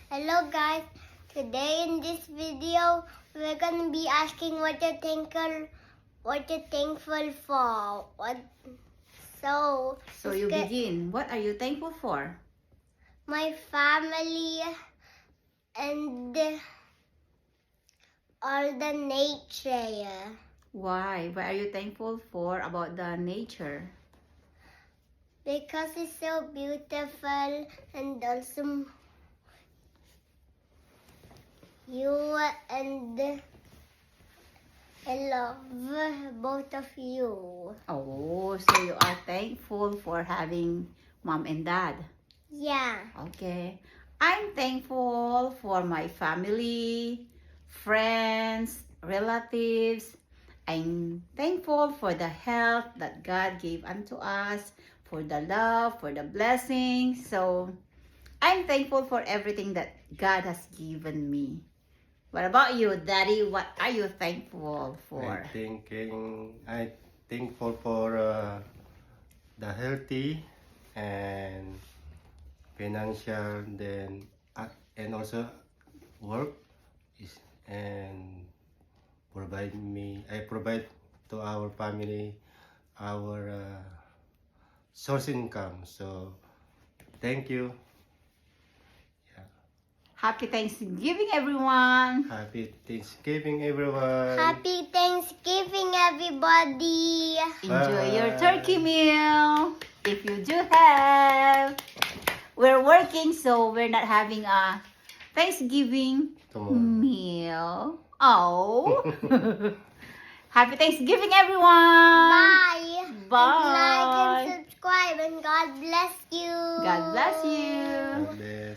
Hello guys, today in this video we're gonna be asking what you're thankful for. So you begin. What are you thankful for? My family and all the nature. Why? What are you thankful for about the nature? Because it's so beautiful, and also you and I love both of you. Oh, so you are thankful for having mom and dad. Yeah. Okay. I'm thankful for my family, friends, relatives. I'm thankful for the health that God gave unto us, for the love, for the blessings. So I'm thankful for everything that God has given me. What about you, Daddy? What are you thankful for? I'm thankful for the healthy and financial, and also work and I provide to our family our source income. So thank you. Happy Thanksgiving, everyone. Happy Thanksgiving, everyone. Happy Thanksgiving, everybody. Enjoy Bye. your turkey meal. If you do have. We're working, so we're not having a Thanksgiving Tomorrow. meal. Oh. Happy Thanksgiving, everyone. Bye. Bye. Like and subscribe, and God bless you. God bless you. God bless.